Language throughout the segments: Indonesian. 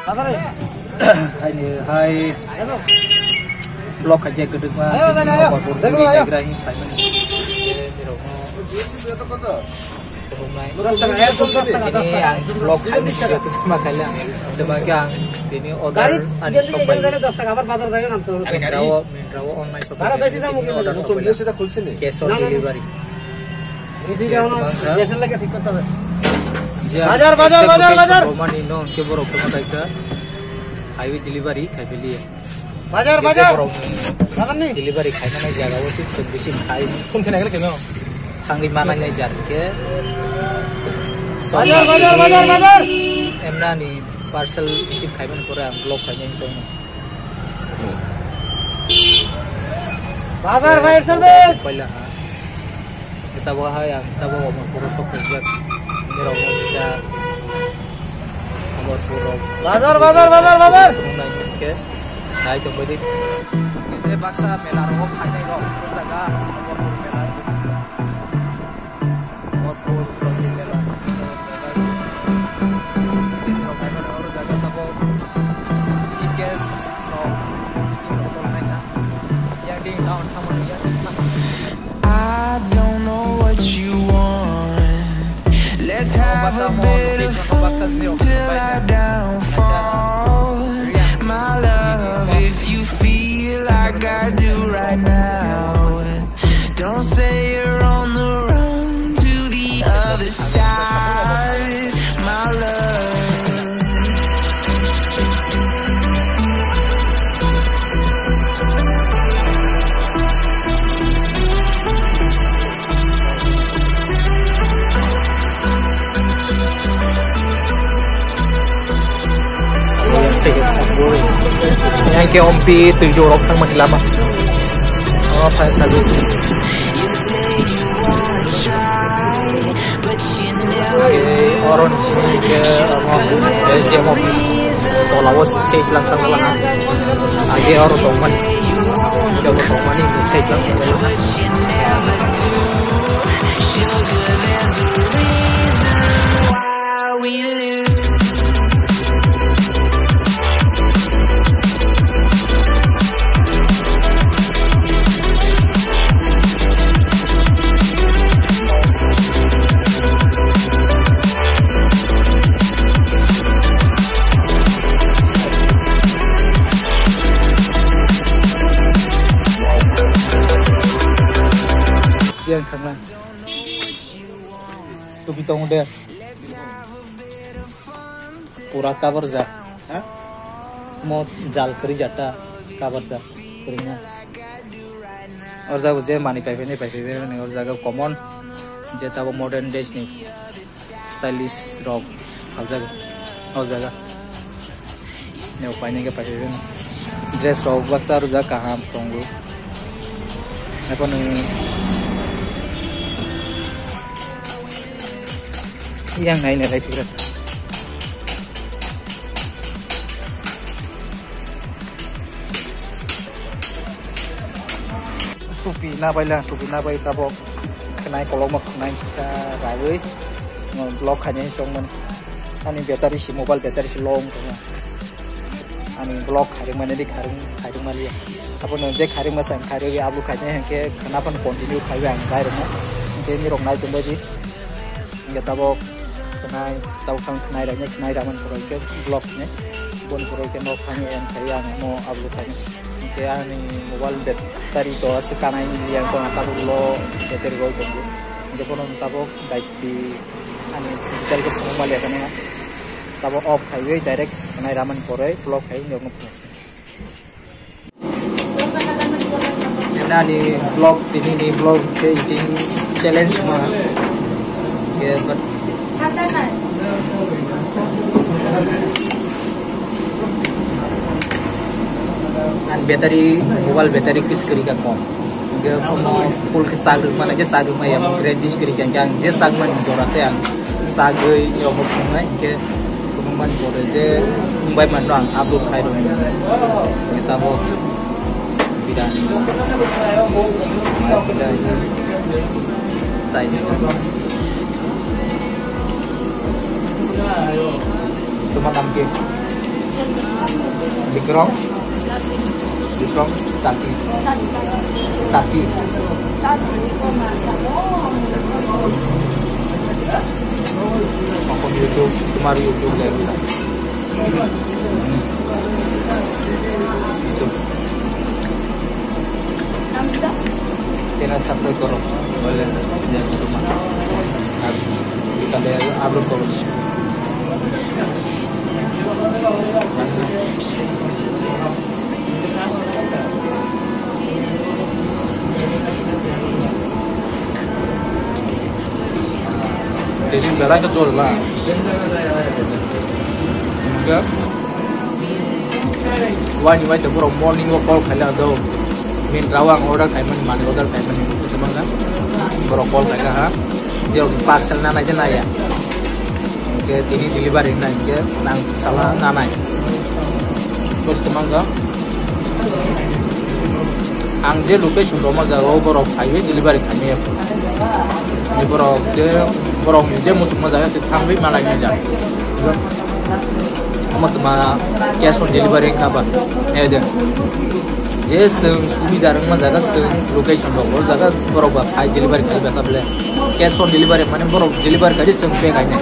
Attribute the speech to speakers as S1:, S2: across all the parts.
S1: Hai blog aja gedung mah. Ini yang blog ini itu makanya demikian ini order ada shopee Mindrawo online shopping order cash on delivery बाजार रोमानी नो के बरो को दाइका highway delivery खाइबेली बाजार बाजार डिलीवरी खाइना नै जागा वो सिर्फ बेसी खाइ फुन खेनागले केनो थांगि मानाय नै जार के बाजार एमनानी पार्सल रिसीव खाइबन करे आं ब्लॉक खाइनाय जों बाजार फायर सर्विस पहिला किताब हाय आं किताब हमर पुरो सब जाक bisa nomor puro bazar ke saya coba di saya paksa melarong hanya lo jaga nomor puro jadi melarong jaga tabo cikes lo yang di tahun sama dia
S2: I don't know what you want. Let's have a bit of fun till our downfall. My love, if you feel like I do right now, don't say you're on the run to the other side. My love.
S1: yang ke ompi 7 orang tang mati lama oh fire service orang ke dia mau to lawas sei lang tang wala age orang toman jago tomani sei lang yang kanan tu bitong deh pura cover जा mau jal keri jata cover जा kerinya और जगह जे मानी पाइबे नहीं और जगह कॉमन जे तब मॉडर्न ड्रेस नहीं स्टाइलिश रॉक और जगह ने पाइने के पाइबे ड्रेस रॉक बक्सा और जगह कहाँ पंगु अपन yang lain ada juga. Tupi na bay tabok kenai kolom kenai sa rawi blok hanya cuma ani bateri si mobile bateri si long ani blok haring mana di haring malia apa nonje haring masang haring ya abu kanya yang ke kenapa continue kaya yang bayar na ini rong naik tumbuh ji nggak tabok kenai tahu kang kenai raman pura ke bloknya bon pura ke no kanya yang kaya mau abu kanya kaya ni mobile bateri to sekarang ini yang kau nak lo bateri gol tunggu jadi pun tabok baik di ani digital ke semua lihat kan ya tabok off highway direct kenai raman pura blok highway yang ngepung nah ni blog ini blog ke eating challenge mah ya but and battery mobile battery kis kari ka kom ge kono full ke sag mana je sag ma ya gradish kari kan yang je sag man jorate yang sag yo mo ngai ke man pore je mumbai man rang abu khai ro kita bo bidan sai cuma 6 game Bikrong Taki akun YouTube kemarin YouTube lagi channel subscribe करो बोले kita ada upload terus jadi belah ke jual lah enggak wani wai tempur morning walk call khala do min rawang order kai man order kai man itu bangga call khala ha dia parcel na aja na ya ke tini delivery na ke nang salah na na terus bangga ang je location do ma ga borok highway delivery kami ya ni borok je musuh mazaya se thangbi malai nya ja amat ma cash on delivery kaba ya je सुविधा रंग में जगह लोकेशन लोग जगह बरोबर high delivery कर बेटा बोले कैश ऑन डिलीवरी माने बरोबर डिलीवरी कर जों पे खाइने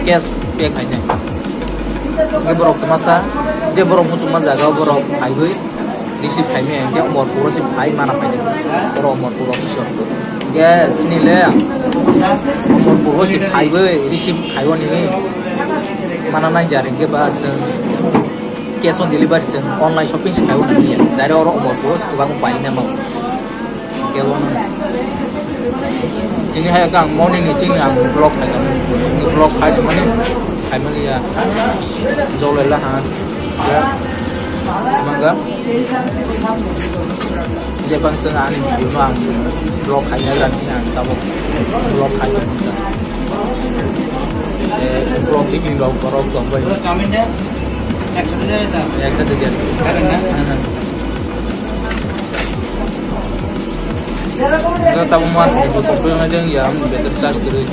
S1: कैश पे खाइने ये बरोबर तमासा जे बरोबर मुसुमा जगह बरोबर हाईवे रिसीव खाइने ये मोर पूरा से हाई माना खाइने बरोबर मोर पूरा मुसुम ये सिनिले मोर पूरा से हाईवे रिसीव खाइयो नहीं माना नहीं जा रहे के बाद cash on delivery jen online shopping sih kayu nanti ya dari orang umur bos ke bang paling mau kawan ini hay kang morning meeting ang vlog hay kan ini vlog hay mana ya jauh lah han ya mangga dia bang setengah ini video mang vlog hay nya kan yang tahu vlog hay kan vlog ini vlog bayi একসাথে দিয়ে tahu mah komplain aja yang better charge dari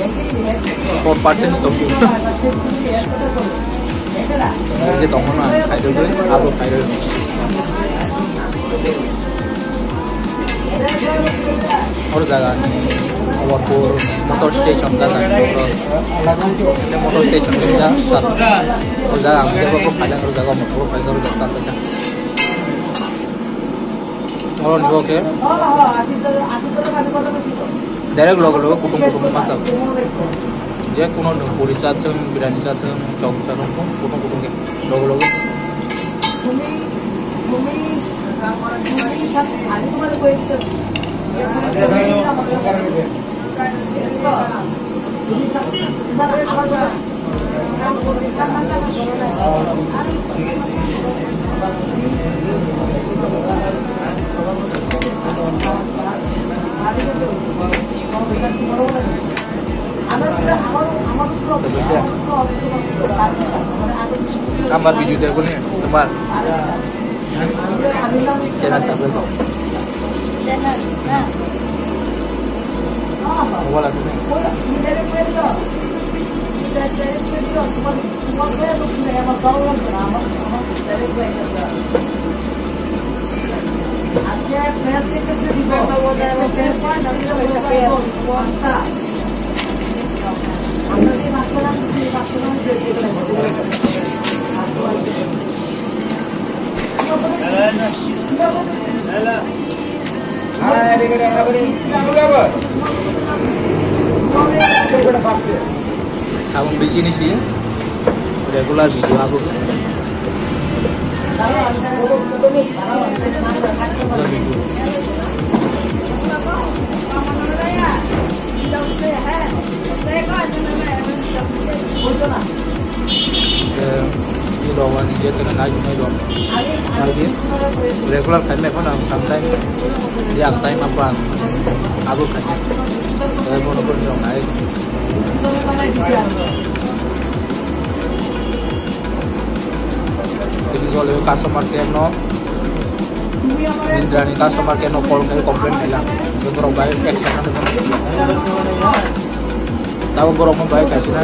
S1: 4% topik jadi tahu mana khai dulu upload khai dulu और जगह और motor station का motor station और जगह को फायदा और जगह मोटर फायदा और जाता था और निको के डायरेक्ट लोग कुटुंब मासा जे कोनो उड़ीसा थं बिरानी थं चौसा थं कुटुंब के लोग gambar video dia ko ni tempat channel subscribe ko channel na wala ko Abang busy nih sih, regular video aku. Ini lawan dia tengah naik dong. Lagi regular kan mereka orang santai. Dia time apa? Aku kan. Saya mau nonton dong naik. Jadi kalau customer care no, Indrani customer care no call kali komplain bilang, itu orang baik action ada mana? Tahu orang baik action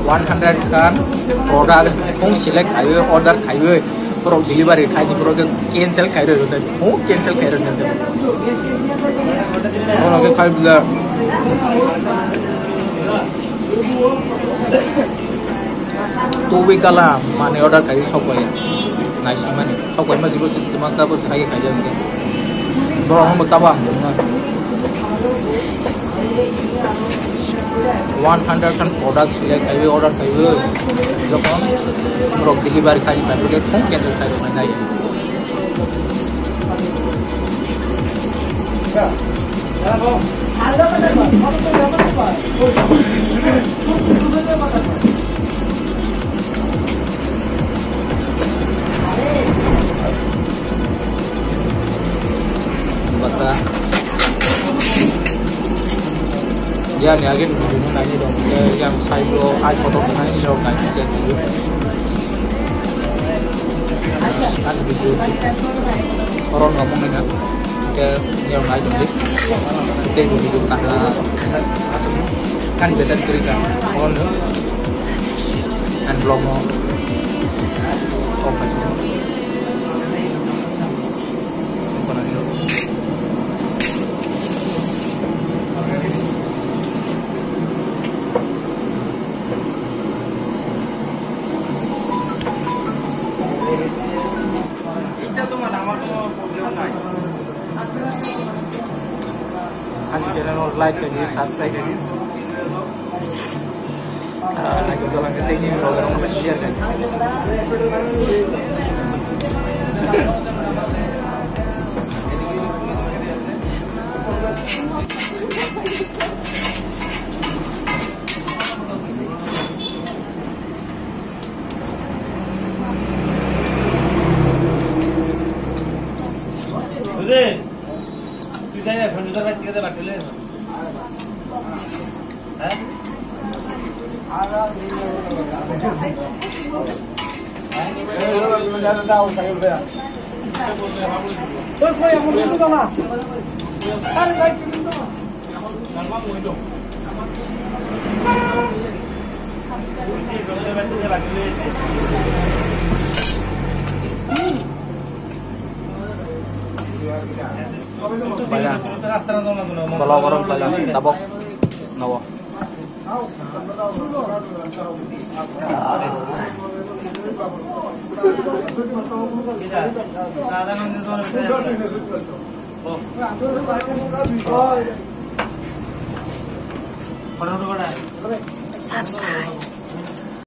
S1: 100 kan product kung select ayo order khayo pro delivery khai ni pro cancel khai ro ta ho cancel khai ro ta ono ke khai bila 2 week kala mane order khai sokoy nasi mane sokoy ma zero sistema ta bos khai khai ja nge bro hom tabang na 100 kan product select khayo order khayo lokon pro delivery khai ta ke phone cancel khai ro na ya basta ya ni agen video nanya dong yang saya lo ai foto nanya video kan jadi kan video orang ngomong enggak ke yang lain jadi kita video karena kan beda cerita on kan belum mau open channel like jadi subscribe jadi like untuk lanjut ini program share kan saya sudah dapat kita batal ya. Banyak. Kalau orang banyak tabok nawa. Subscribe.